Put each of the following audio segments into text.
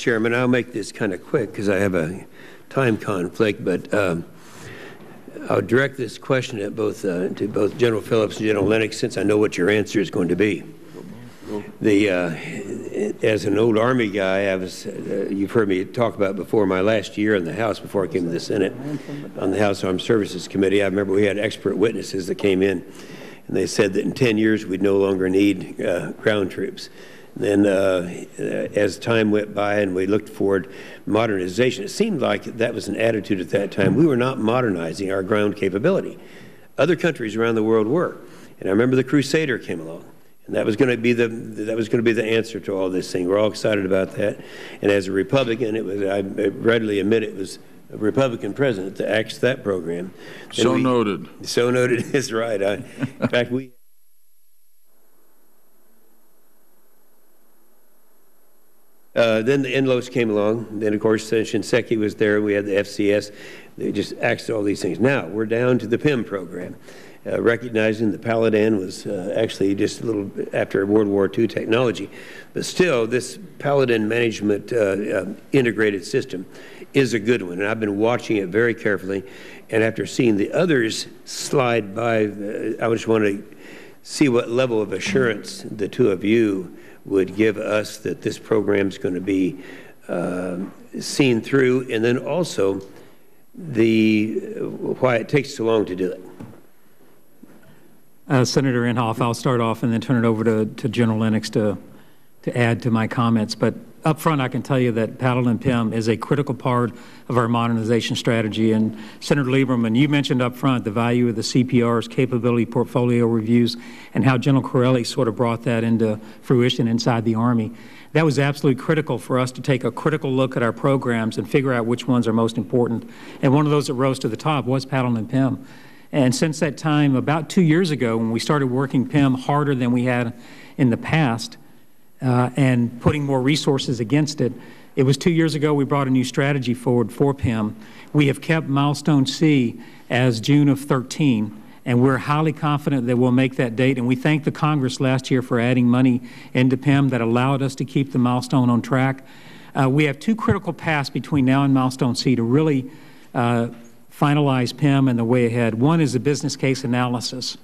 Chairman. I'll make this kind of quick because I have a time conflict, but I'll direct this question at to both General Phillips and General Lennox, since I know what your answer is going to be. As an old Army guy, you've heard me talk about before, my last year in the House before I came to the Senate on the House Armed Services Committee. I remember we had expert witnesses that came in, and they said that in 10 years we'd no longer need ground troops. Then as time went by and we looked forward, modernization, it seemed like that was an attitude at that time. We were not modernizing our ground capability. Other countries around the world were. And I remember the Crusader came along. And that was going to be the answer to all this thing. We're all excited about that. And as a Republican, I readily admit it was a Republican president that axed that program. Noted. So noted is right. In fact, then the NLOS came along. Then, of course, Shinseki was there. We had the FCS. They just axed all these things. Now we're down to the PIM program. Recognizing the Paladin was actually just a little bit after World War II technology. But still, this Paladin management integrated system is a good one. And I've been watching it very carefully. And after seeing the others slide by, I just want to see what level of assurance the two of you would give us that this program is going to be seen through. And then also why it takes so long to do it. Senator Inhofe, I'll start off and then turn it over to General Lennox to add to my comments. But up front, I can tell you that Paladin PIM is a critical part of our modernization strategy. And Senator Lieberman, you mentioned up front the value of the CPR's capability portfolio reviews and how General Corelli sort of brought that into fruition inside the Army. That was absolutely critical for us to take a critical look at our programs and figure out which ones are most important. And one of those that rose to the top was Paladin PIM. And since that time, about 2 years ago, when we started working PIM harder than we had in the past and putting more resources against it, it was 2 years ago we brought a new strategy forward for PIM. We have kept Milestone C as June of 13, and we're highly confident that we'll make that date. And we thank the Congress last year for adding money into PIM that allowed us to keep the milestone on track. We have two critical paths between now and Milestone C to really finalize PIM and the way ahead. One is a business case analysis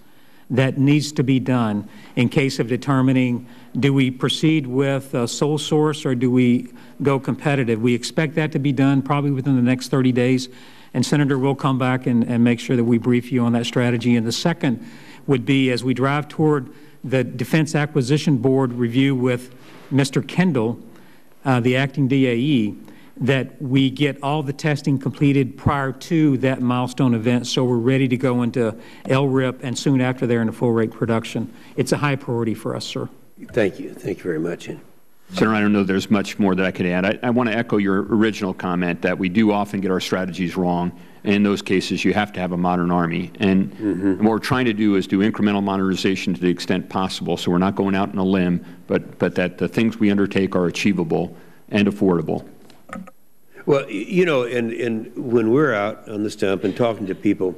that needs to be done in case of determining, do we proceed with sole source or do we go competitive? We expect that to be done probably within the next 30 days. And Senator, we'll come back and make sure that we brief you on that strategy. And the second would be, as we drive toward the Defense Acquisition Board review with Mr. Kendall, the acting DAE, that we get all the testing completed prior to that milestone event so we're ready to go into LRIP and soon after they're into full rate production. It's a high priority for us, sir. Thank you. Thank you very much. Senator, I don't know there's much more that I could add. I want to echo your original comment that we do often get our strategies wrong. And in those cases, you have to have a modern Army. And, and what we're trying to do is do incremental modernization to the extent possible. So we're not going out on a limb, but that the things we undertake are achievable and affordable. Well, you know, and when we're out on the stump and talking to people,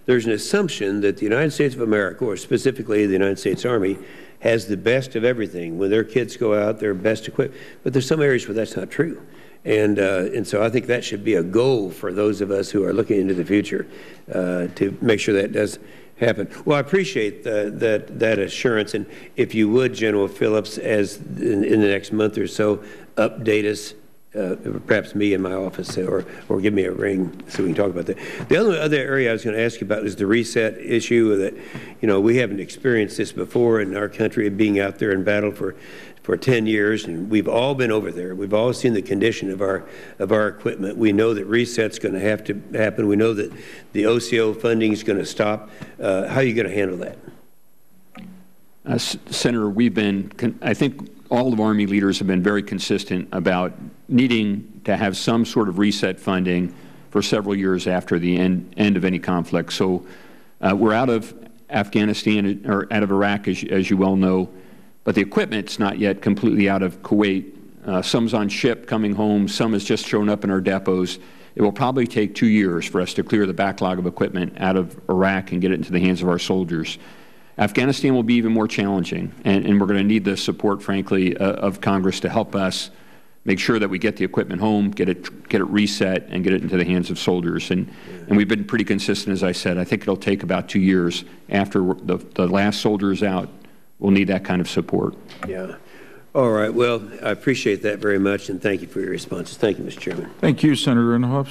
there's an assumption that the United States of America, or specifically the United States Army, has the best of everything. When their kids go out, they're best equipped. But there's some areas where that's not true. And so I think that should be a goal for those of us who are looking into the future to make sure that does happen. Well, I appreciate that assurance. And if you would, General Phillips, as in the next month or so, update us, perhaps me in my office, or give me a ring so we can talk about that. The other area I was going to ask you about is the reset issue. That, you know, we haven't experienced this before in our country, being out there in battle for 10 years, and we've all been over there. We've all seen the condition of our equipment. We know that reset's going to have to happen. We know that the OCO funding is going to stop. How are you going to handle that? Senator, we've been, I think all of Army leaders have been very consistent about needing to have some sort of reset funding for several years after the end of any conflict. So we're out of Afghanistan, or out of Iraq, as you well know, but the equipment's not yet completely out of Kuwait. Some's on ship coming home, some has just shown up in our depots. It will probably take 2 years for us to clear the backlog of equipment out of Iraq and get it into the hands of our soldiers. Afghanistan will be even more challenging, and we're going to need the support, frankly, of Congress to help us make sure that we get the equipment home, get it reset, and get it into the hands of soldiers. And we've been pretty consistent, as I said. I think it'll take about 2 years after the last soldier is out. We'll need that kind of support. Yeah. All right. Well, I appreciate that very much, and thank you for your responses. Thank you, Mr. Chairman. Thank you, Senator Inhofe.